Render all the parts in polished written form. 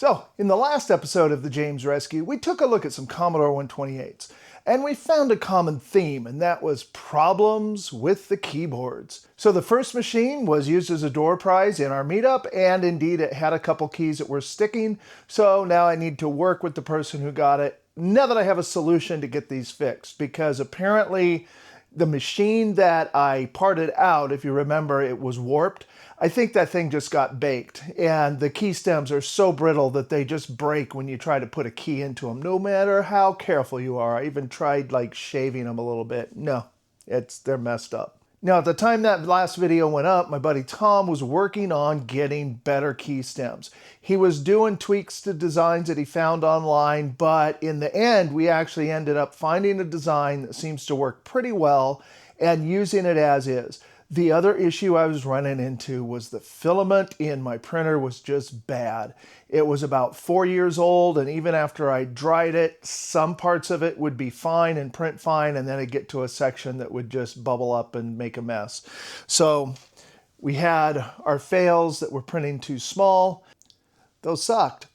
So, in the last episode of the James Rescue, we took a look at some Commodore 128s, and we found a common theme, and that was problems with the keyboards. So the first machine was used as a door prize in our meetup, and indeed it had a couple keys that were sticking, so now I need to work with the person who got it, now that I have a solution to get these fixed, because apparently the machine that I parted out, if you remember, it was warped. I think that thing just got baked, and the key stems are so brittle that they just break when you try to put a key into them, no matter how careful you are. I even tried like shaving them a little bit. No, they're messed up. Now, at the time that last video went up, my buddy Tom was working on getting better key stems. He was doing tweaks to designs that he found online, but in the end, we actually ended up finding a design that seems to work pretty well and using it as is. The other issue I was running into was the filament in my printer was just bad. It was about 4 years old, and even after I dried it, some parts of it would be fine and print fine, and then I'd get to a section that would just bubble up and make a mess. So we had our fails that were printing too small. Those sucked.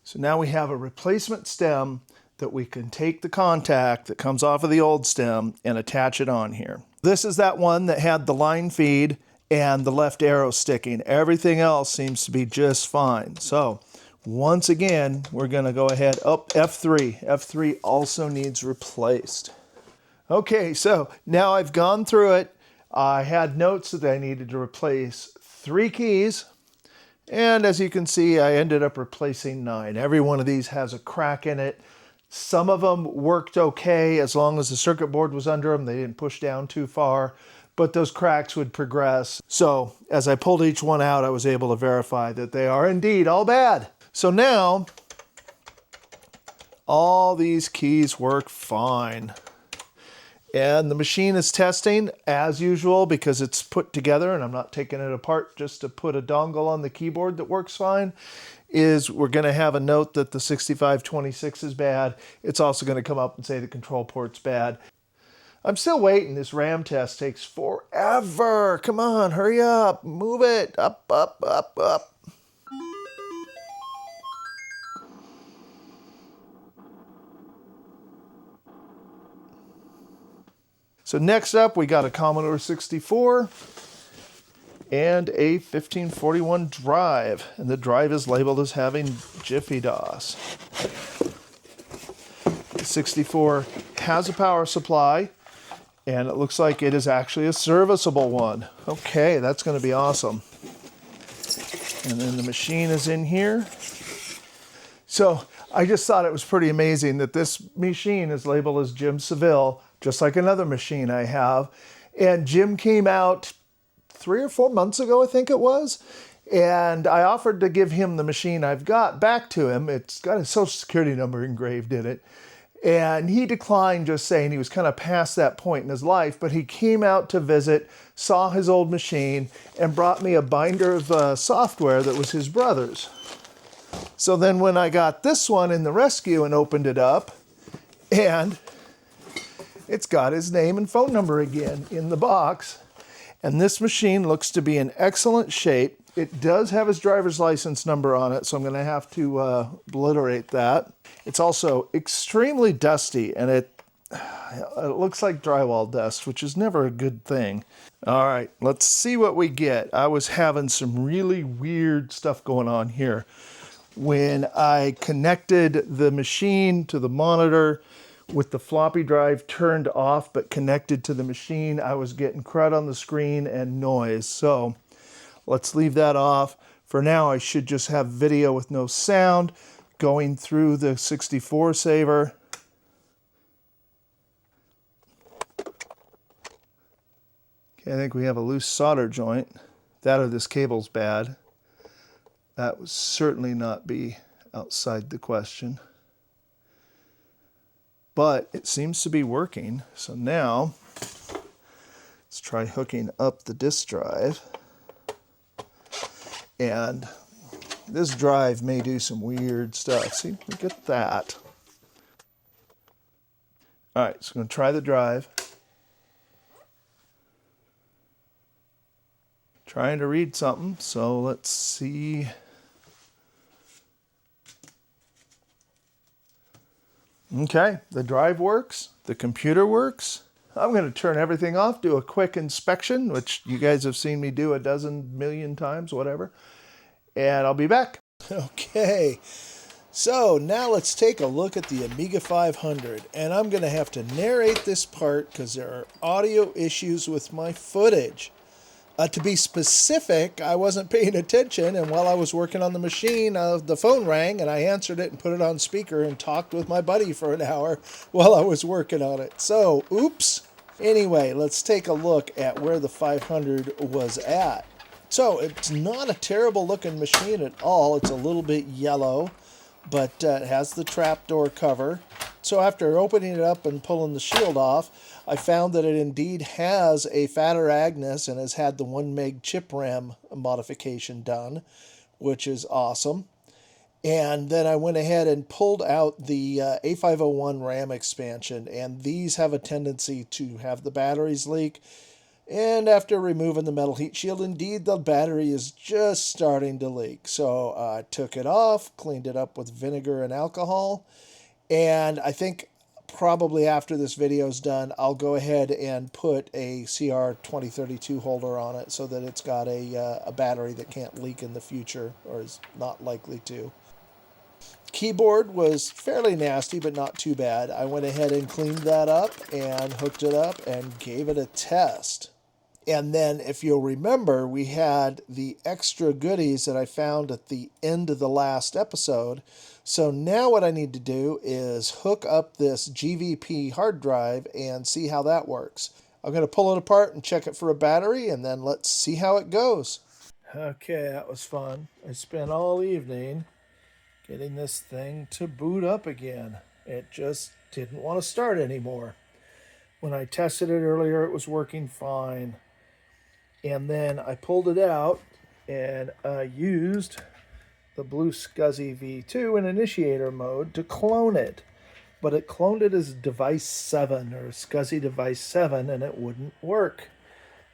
So now we have a replacement stem that we can take the contact that comes off of the old stem and attach it on here. This is that one that had the line feed and the left arrow sticking. Everything else seems to be just fine. So once again, we're going to go ahead. Oh, F3. F3 also needs replaced. Okay, so now I've gone through it. I had notes that I needed to replace 3 keys. And as you can see, I ended up replacing 9. Every one of these has a crack in it. Some of them worked okay as long as the circuit board was under them. They didn't push down too far, but those cracks would progress. So as I pulled each one out, I was able to verify that they are indeed all bad. So now all these keys work fine. And the machine is testing as usual because it's put together and I'm not taking it apart just to put a dongle on the keyboard that works fine. We're going to have a note that the 6526 is bad. It's also going to come up and say the control port's bad. I'm still waiting. This RAM test takes forever. Come on, hurry up. Move it. Up, up, up, up. So next up, we got a Commodore 64 and a 1541 drive. And the drive is labeled as having Jiffy DOS. The 64 has a power supply, and it looks like it is actually a serviceable one. Okay, that's going to be awesome. And then the machine is in here. So I just thought it was pretty amazing that this machine is labeled as Jim Seville, just like another machine I have. And Jim came out 3 or 4 months ago, I think it was. And I offered to give him the machine I've got back to him. It's got his social security number engraved in it. And he declined, just saying he was kind of past that point in his life. But he came out to visit, saw his old machine, and brought me a binder of software that was his brother's. So then when I got this one in the rescue and opened it up, and it's got his name and phone number again in the box. And this machine looks to be in excellent shape. It does have his driver's license number on it, so I'm going to have to obliterate that. It's also extremely dusty, and it looks like drywall dust, which is never a good thing. All right, let's see what we get. I was having some really weird stuff going on here. When I connected the machine to the monitor with the floppy drive turned off but connected to the machine, I was getting crud on the screen and noise. So let's leave that off. For now, I should just have video with no sound going through the 64 saver. Okay, I think we have a loose solder joint. That or this cable's bad. That would certainly not be outside the question. But it seems to be working. So now, let's try hooking up the disk drive. And this drive may do some weird stuff. See, look at that. All right, so I'm going to try the drive. Trying to read something, so let's see. Okay, the drive works, the computer works. I'm going to turn everything off, do a quick inspection, which you guys have seen me do a dozen million times, whatever, and I'll be back. Okay, so now let's take a look at the Amiga 500, and I'm going to have to narrate this part because there are audio issues with my footage. To be specific, I wasn't paying attention, and while I was working on the machine, the phone rang, and I answered it and put it on speaker and talked with my buddy for an hour while I was working on it. So, oops. Anyway, let's take a look at where the 500 was at. So, it's not a terrible looking machine at all. It's a little bit yellow, but it has the trapdoor cover. So after opening it up and pulling the shield off, I found that it indeed has a fatter Agnes and has had the 1 meg chip RAM modification done, which is awesome. And then I went ahead and pulled out the A501 RAM expansion, and these have a tendency to have the batteries leak. And after removing the metal heat shield, indeed the battery is just starting to leak. So I took it off, cleaned it up with vinegar and alcohol, and I think probably after this video is done, I'll go ahead and put a CR2032 holder on it so that it's got a battery that can't leak in the future, or is not likely to. Keyboard was fairly nasty, but not too bad. I went ahead and cleaned that up and hooked it up and gave it a test. And then, if you'll remember, we had the extra goodies that I found at the end of the last episode. So now what I need to do is hook up this GVP hard drive and see how that works. I'm going to pull it apart and check it for a battery, and then let's see how it goes. Okay, that was fun. I spent all evening getting this thing to boot up again. It just didn't want to start anymore. When I tested it earlier, it was working fine. And then I pulled it out and I used the Blue SCSI V2 in initiator mode to clone it. But it cloned it as device 7 or SCSI device 7 and it wouldn't work.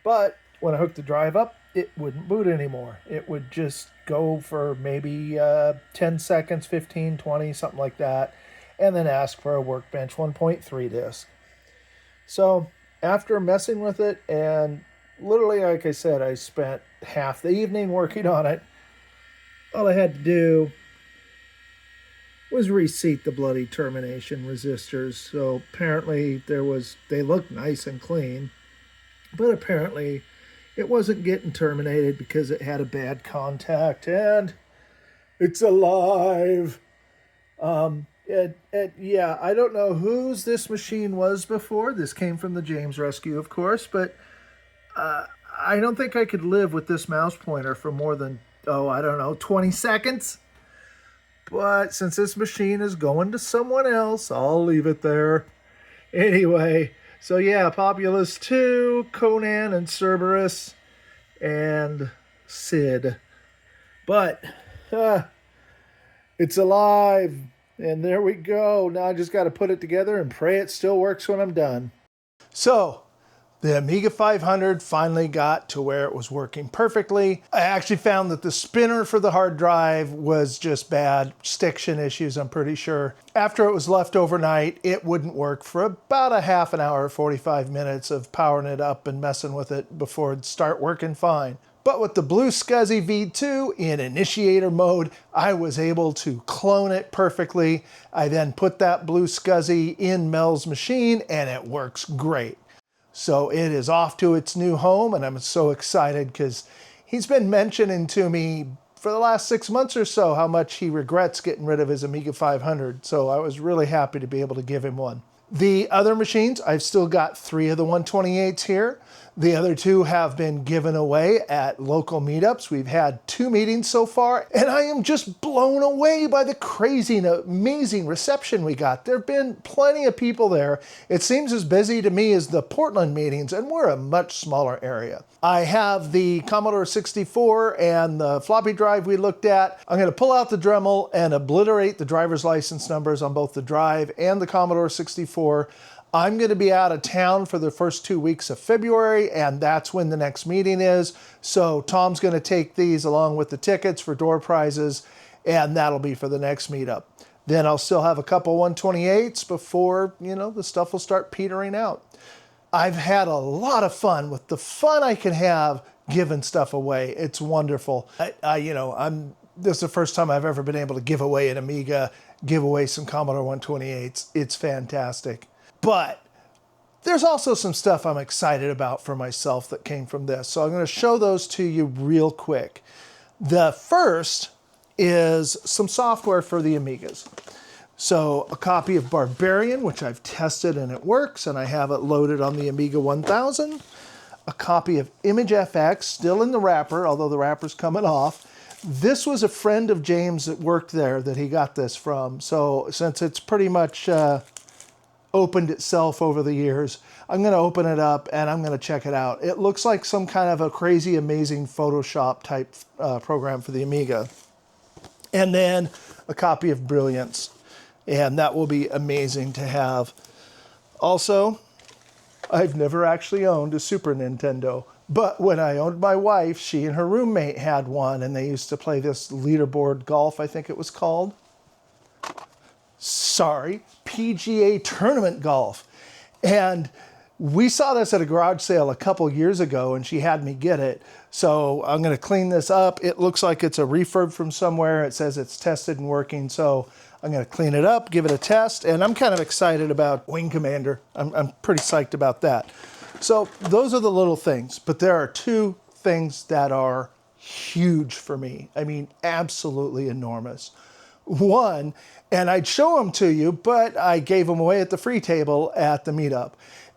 But when I hooked the drive up, it wouldn't boot anymore. It would just go for maybe 10 seconds, 15, 20, something like that, and then ask for a Workbench 1.3 disk. So after messing with it, and literally, like I said, I spent half the evening working on it. All I had to do was reseat the bloody termination resistors. So apparently they looked nice and clean, but apparently it wasn't getting terminated because it had a bad contact, and it's alive. Yeah, I don't know whose this machine was before. This came from the James Rescue, of course, but I don't think I could live with this mouse pointer for more than, 20 seconds. But since this machine is going to someone else, I'll leave it there. Anyway, so yeah, Populous 2, Conan and Cerberus, and Sid. But it's alive, and there we go. Now I just got to put it together and pray it still works when I'm done. So the Amiga 500 finally got to where it was working perfectly. I actually found that the spinner for the hard drive was just bad. Stiction issues, I'm pretty sure. After it was left overnight, it wouldn't work for about a half an hour, 45 minutes of powering it up and messing with it before it'd start working fine. But with the Blue SCSI V2 in initiator mode, I was able to clone it perfectly. I then put that Blue SCSI in Mel's machine and it works great. So it is off to its new home, and I'm so excited because he's been mentioning to me for the last 6 months or so how much he regrets getting rid of his Amiga 500. So I was really happy to be able to give him one. The other machines, I've still got 3 of the 128s here. The other 2 have been given away at local meetups. We've had 2 meetings so far, and I am just blown away by the crazy and amazing reception we got. There have been plenty of people there. It seems as busy to me as the Portland meetings, and we're a much smaller area. I have the Commodore 64 and the floppy drive we looked at. I'm going to pull out the Dremel and obliterate the driver's license numbers on both the drive and the Commodore 64. I'm going to be out of town for the first 2 weeks of February, and that's when the next meeting is. So Tom's going to take these along with the tickets for door prizes, and that'll be for the next meetup. Then I'll still have a couple 128s before, the stuff will start petering out. I've had a lot of fun with the fun I can have giving stuff away. It's wonderful. This is the first time I've ever been able to give away an Amiga, give away some Commodore 128s. It's fantastic. But there's also some stuff I'm excited about for myself that came from this. So I'm going to show those to you real quick. The first is some software for the Amigas. So a copy of Barbarian, which I've tested and it works, and I have it loaded on the Amiga 1000. A copy of ImageFX, still in the wrapper, although the wrapper's coming off. This was a friend of James that worked there that he got this from. So since it's pretty much opened itself over the years, I'm going to open it up and I'm going to check it out. It looks like some kind of a crazy, amazing Photoshop type program for the Amiga. And then a copy of Brilliance. And that will be amazing to have. Also, I've never actually owned a Super Nintendo. But when I owned my wife, she and her roommate had one, and they used to play this leaderboard golf, I think it was called. Sorry, PGA Tournament Golf. And we saw this at a garage sale a couple years ago, and she had me get it. So I'm going to clean this up. It looks like it's a refurb from somewhere. It says it's tested and working, so I'm going to clean it up, give it a test, and I'm kind of excited about Wing Commander. I'm pretty psyched about that. So those are the little things, but there are two things that are huge for me. I mean, absolutely enormous. One, and I'd show them to you, but I gave them away at the free table at the meetup.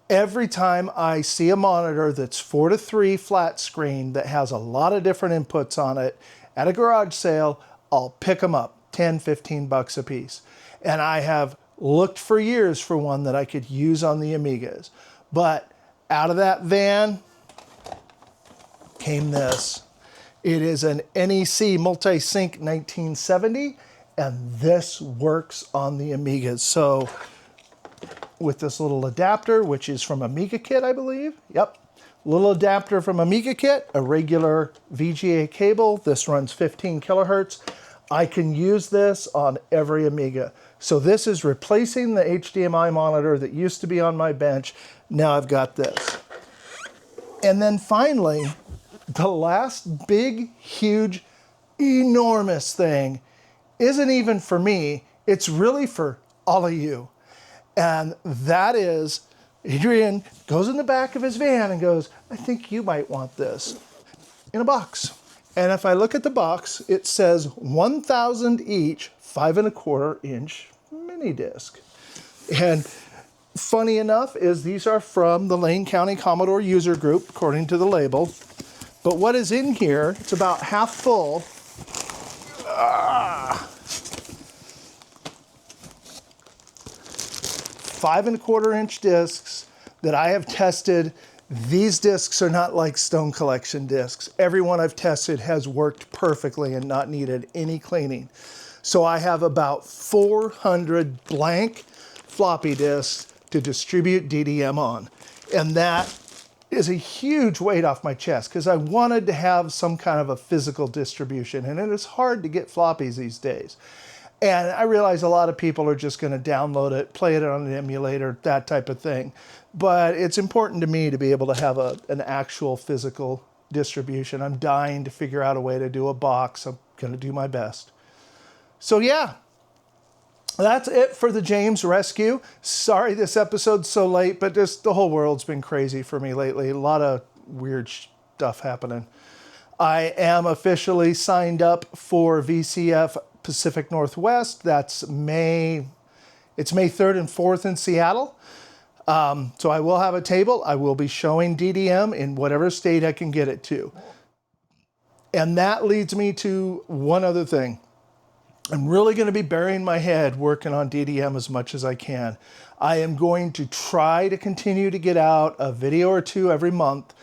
Every time I see a monitor that's 4:3 flat screen that has a lot of different inputs on it at a garage sale, I'll pick them up, 10, 15 bucks a piece. And I have looked for years for one that I could use on the Amigas. But out of that van came this. It is an NEC Multisync 1970, and this works on the Amigas. So with this little adapter, which is from Amiga Kit, I believe. Yep. Little adapter from Amiga Kit, a regular VGA cable. This runs 15 kilohertz. I can use this on every Amiga. So this is replacing the HDMI monitor that used to be on my bench. Now I've got this. And then finally, the last big, huge, enormous thing isn't even for me. It's really for all of you. And that is, Adrian goes in the back of his van and goes, I think you might want this in a box. And if I look at the box, it says 1,000 each, 5 1/4 inch mini disc. And funny enough is these are from the Lane County Commodore user group, according to the label. But what is in here, it's about half full. 5 1/4 inch discs that I have tested. These discs are not like Stone Collection discs. Every one I've tested has worked perfectly and not needed any cleaning. So I have about 400 blank floppy disks to distribute DDM on. And that is a huge weight off my chest because I wanted to have some kind of a physical distribution, and it is hard to get floppies these days. And I realize a lot of people are just going to download it, play it on an emulator, that type of thing. But it's important to me to be able to have an actual physical distribution. I'm dying to figure out a way to do a box. I'm going to do my best. So yeah, that's it for the James Rescue. Sorry this episode's so late, but just the whole world's been crazy for me lately. A lot of weird stuff happening. I am officially signed up for VCF Pacific Northwest. That's it's May 3rd and 4th in Seattle. So I will have a table. I will be showing DDM in whatever state I can get it to. And that leads me to one other thing. I'm really going to be burying my head working on DDM as much as I can. I am going to try to continue to get out a video or two every month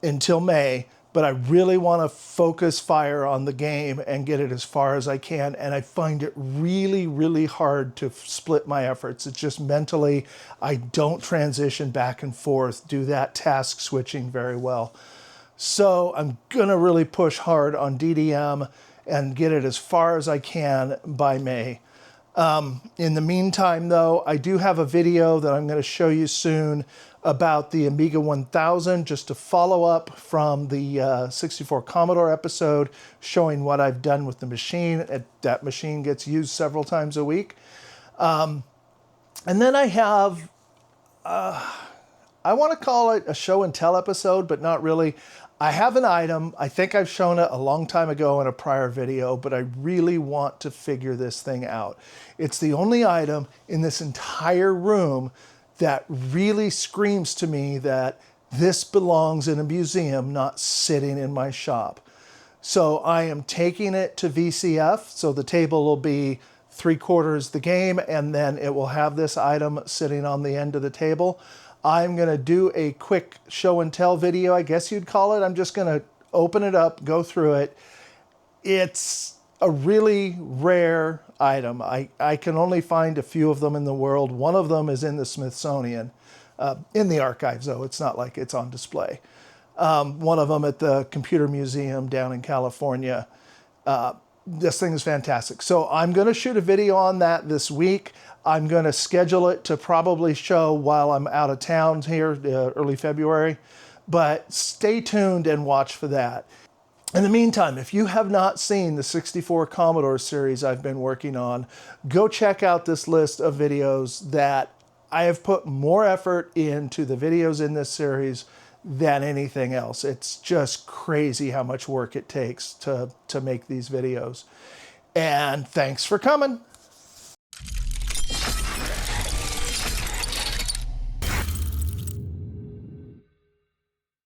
until May, but I really want to focus fire on the game and get it as far as I can. And I find it really, really hard to split my efforts. It's just mentally, I don't transition back and forth, do that task switching very well. So I'm going to really push hard on DDM and get it as far as I can by May. In the meantime, though, I do have a video that I'm going to show you soon about the Amiga 1000, just to follow up from the 64 Commodore episode, showing what I've done with the machine. That machine gets used several times a week. And then I have, I want to call it a show and tell episode, but not really. I have an item. I think I've shown it a long time ago in a prior video, but I really want to figure this thing out. It's the only item in this entire room that really screams to me that this belongs in a museum, not sitting in my shop. So I am taking it to VCF. So the table will be 3/4 the game, and then it will have this item sitting on the end of the table. I'm going to do a quick show and tell video, I guess you'd call it. I'm just going to open it up, go through it. It's a really rare item. I can only find a few of them in the world. One of them is in the Smithsonian, in the archives, though. It's not like it's on display. One of them at the Computer Museum down in California. This thing is fantastic. So I'm going to shoot a video on that this week. I'm going to schedule it to probably show while I'm out of town here, early February. But stay tuned and watch for that. In the meantime, if you have not seen the 64 Commodore series I've been working on, go check out this list of videos that I have put more effort into the videos in this series than anything else. It's just crazy how much work it takes to make these videos. And thanks for coming.